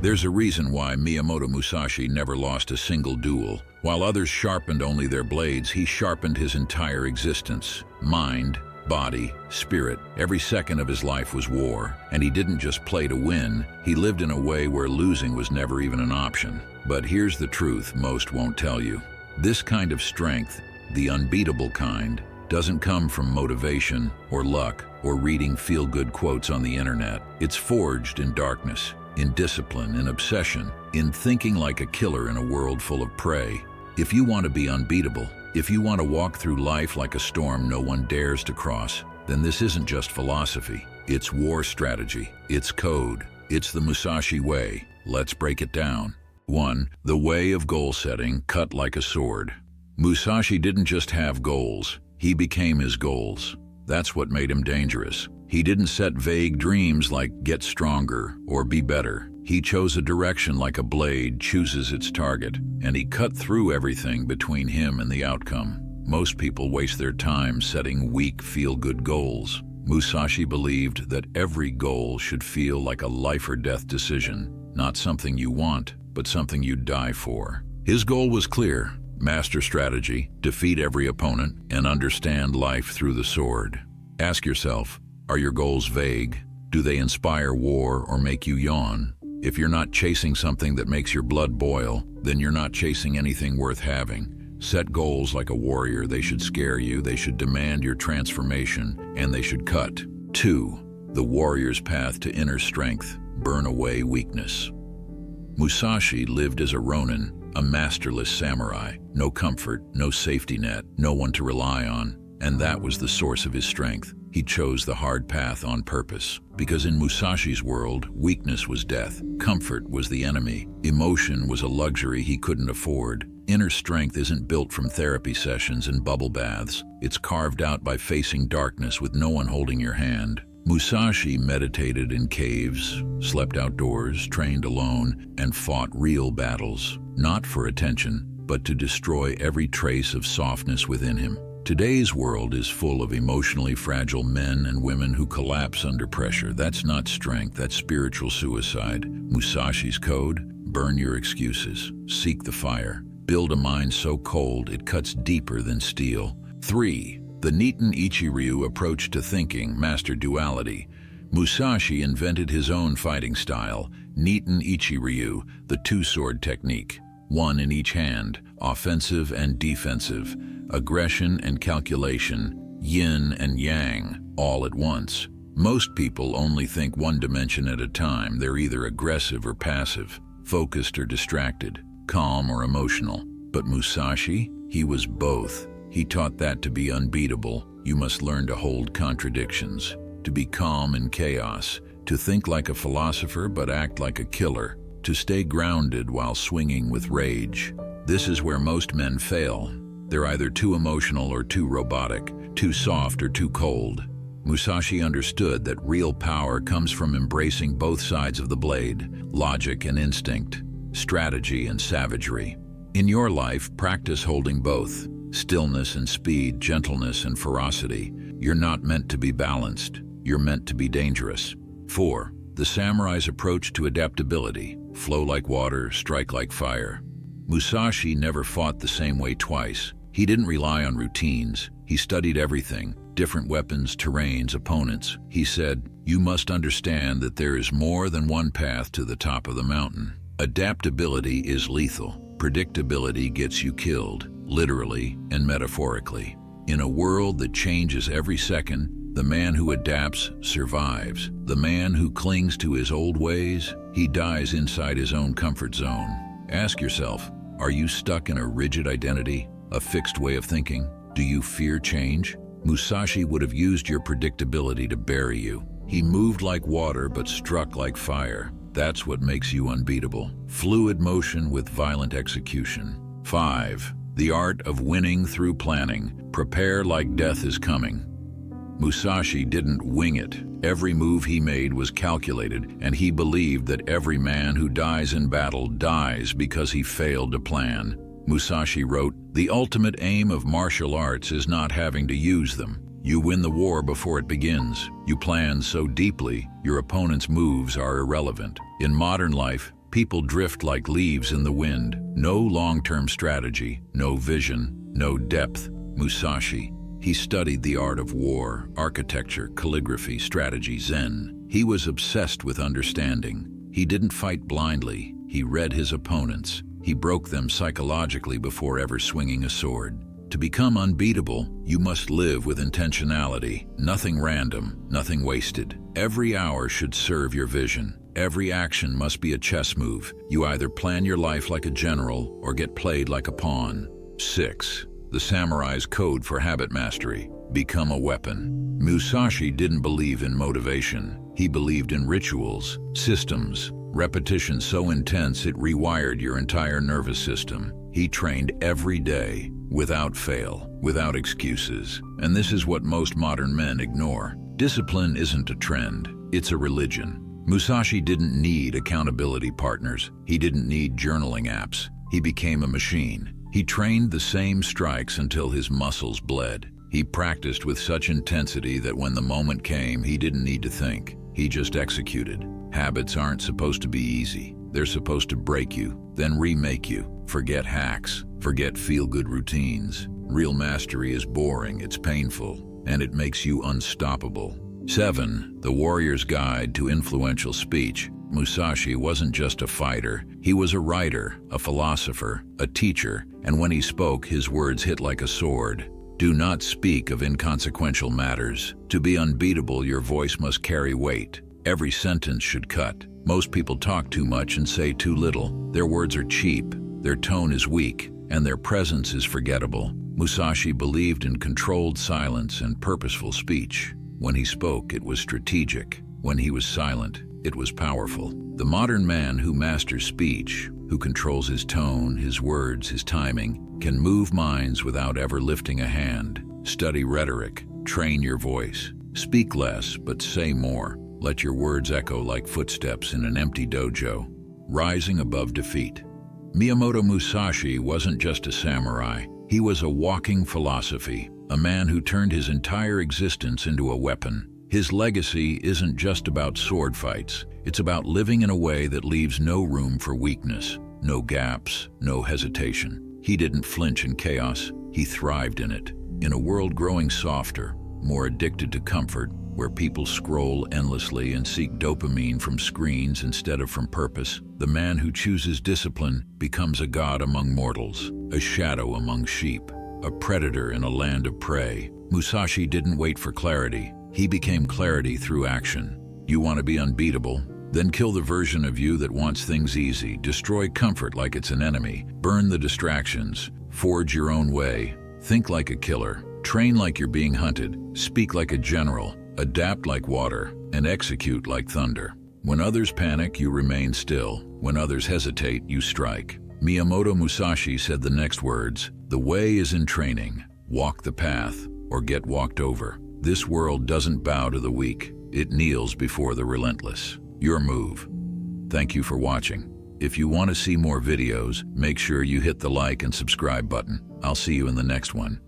There's a reason why Miyamoto Musashi never lost a single duel. While others sharpened only their blades, he sharpened his entire existence. Mind, body, spirit. Every second of his life was war. And he didn't just play to win, he lived in a way where losing was never even an option. But here's the truth most won't tell you. This kind of strength, the unbeatable kind, doesn't come from motivation or luck or reading feel-good quotes on the internet. It's forged in darkness, in discipline, in obsession, in thinking like a killer in a world full of prey. If you want to be unbeatable, if you want to walk through life like a storm no one dares to cross, then this isn't just philosophy. It's war strategy. It's code. It's the Musashi way. Let's break it down. 1. The way of goal setting, cut like a sword. Musashi didn't just have goals. He became his goals. That's what made him dangerous. He didn't set vague dreams like get stronger or be better. He chose a direction like a blade chooses its target, and he cut through everything between him and the outcome. Most people waste their time setting weak, feel-good goals. Musashi believed that every goal should feel like a life-or-death decision, not something you want, but something you die for. His goal was clear: master strategy, defeat every opponent, and understand life through the sword. Ask yourself, are your goals vague? Do they inspire war or make you yawn? If you're not chasing something that makes your blood boil, then you're not chasing anything worth having. Set goals like a warrior. They should scare you, they should demand your transformation, and they should cut. 2. The warrior's path to inner strength. Burn away weakness. Musashi lived as a ronin, a masterless samurai. No comfort, no safety net, no one to rely on. And that was the source of his strength. He chose the hard path on purpose. Because in Musashi's world, weakness was death, comfort was the enemy, emotion was a luxury he couldn't afford. Inner strength isn't built from therapy sessions and bubble baths. It's carved out by facing darkness with no one holding your hand. Musashi meditated in caves, slept outdoors, trained alone, and fought real battles, not for attention, but to destroy every trace of softness within him. Today's world is full of emotionally fragile men and women who collapse under pressure. That's not strength, that's spiritual suicide. Musashi's code: burn your excuses, seek the fire, build a mind so cold it cuts deeper than steel. 3. The Niiten Ichiryu approach to thinking, master duality. Musashi invented his own fighting style, Niiten Ichiryu, the two-sword technique. One in each hand, offensive and defensive, aggression and calculation, yin and yang, all at once. Most people only think one dimension at a time. They're either aggressive or passive, focused or distracted, calm or emotional. But Musashi, he was both. He taught that to be unbeatable, you must learn to hold contradictions, to be calm in chaos, to think like a philosopher but act like a killer, to stay grounded while swinging with rage. This is where most men fail. They're either too emotional or too robotic, too soft or too cold. Musashi understood that real power comes from embracing both sides of the blade, logic and instinct, strategy and savagery. In your life, practice holding both, stillness and speed, gentleness and ferocity. You're not meant to be balanced, you're meant to be dangerous. 4. The samurai's approach to adaptability, flow like water, strike like fire. Musashi never fought the same way twice. He didn't rely on routines. He studied everything, different weapons, terrains, opponents. He said, you must understand that there is more than one path to the top of the mountain. Adaptability is lethal. Predictability gets you killed, literally and metaphorically. In a world that changes every second, the man who adapts survives. The man who clings to his old ways, he dies inside his own comfort zone. Ask yourself, are you stuck in a rigid identity, a fixed way of thinking? Do you fear change? Musashi would have used your predictability to bury you. He moved like water but struck like fire. That's what makes you unbeatable. Fluid motion with violent execution. 5. The art of winning through planning. Prepare like death is coming. Musashi didn't wing it. Every move he made was calculated, and he believed that every man who dies in battle dies because he failed to plan. Musashi wrote, "The ultimate aim of martial arts is not having to use them. You win the war before it begins. You plan so deeply, your opponent's moves are irrelevant." In modern life, People drift like leaves in the wind. No long-term strategy, no vision, no depth. Musashi. He studied the art of war, architecture, calligraphy, strategy, Zen. He was obsessed with understanding. He didn't fight blindly. He read his opponents. He broke them psychologically before ever swinging a sword. To become unbeatable, you must live with intentionality. Nothing random, nothing wasted. Every hour should serve your vision. Every action must be a chess move. You either plan your life like a general or get played like a pawn. 6. The samurai's code for habit mastery. Become a weapon. Musashi didn't believe in motivation. He believed in rituals, systems, repetition so intense it rewired your entire nervous system. He trained every day, without fail, without excuses. And this is what most modern men ignore. Discipline isn't a trend, it's a religion. Musashi didn't need accountability partners. He didn't need journaling apps. He became a machine. He trained the same strikes until his muscles bled. He practiced with such intensity that when the moment came, he didn't need to think. He just executed. Habits aren't supposed to be easy. They're supposed to break you, then remake you. Forget hacks. Forget feel-good routines. Real mastery is boring, it's painful, and it makes you unstoppable. 7. The Warrior's Guide to Influential Speech. Musashi wasn't just a fighter. He was a writer, a philosopher, a teacher, and when he spoke, his words hit like a sword. Do not speak of inconsequential matters. To be unbeatable, your voice must carry weight. Every sentence should cut. Most people talk too much and say too little. Their words are cheap, their tone is weak, and their presence is forgettable. Musashi believed in controlled silence and purposeful speech. When he spoke, it was strategic. When he was silent, it was powerful. The modern man who masters speech, who controls his tone, his words, his timing, can move minds without ever lifting a hand. Study rhetoric, train your voice. Speak less, but say more. Let your words echo like footsteps in an empty dojo. Rising above defeat. Miyamoto Musashi wasn't just a samurai. He was a walking philosophy, a man who turned his entire existence into a weapon. His legacy isn't just about sword fights. It's about living in a way that leaves no room for weakness, no gaps, no hesitation. He didn't flinch in chaos. He thrived in it. In a world growing softer, more addicted to comfort, where people scroll endlessly and seek dopamine from screens instead of from purpose, the man who chooses discipline becomes a god among mortals, a shadow among sheep, a predator in a land of prey. Musashi didn't wait for clarity. He became clarity through action. You want to be unbeatable? Then kill the version of you that wants things easy. Destroy comfort like it's an enemy. Burn the distractions. Forge your own way. Think like a killer. Train like you're being hunted. Speak like a general. Adapt like water. And execute like thunder. When others panic, you remain still. When others hesitate, you strike. Miyamoto Musashi said the next words, "The way is in training. Walk the path, or get walked over." This world doesn't bow to the weak. It kneels before the relentless. Your move. Thank you for watching. If you want to see more videos, make sure you hit the like and subscribe button. I'll see you in the next one.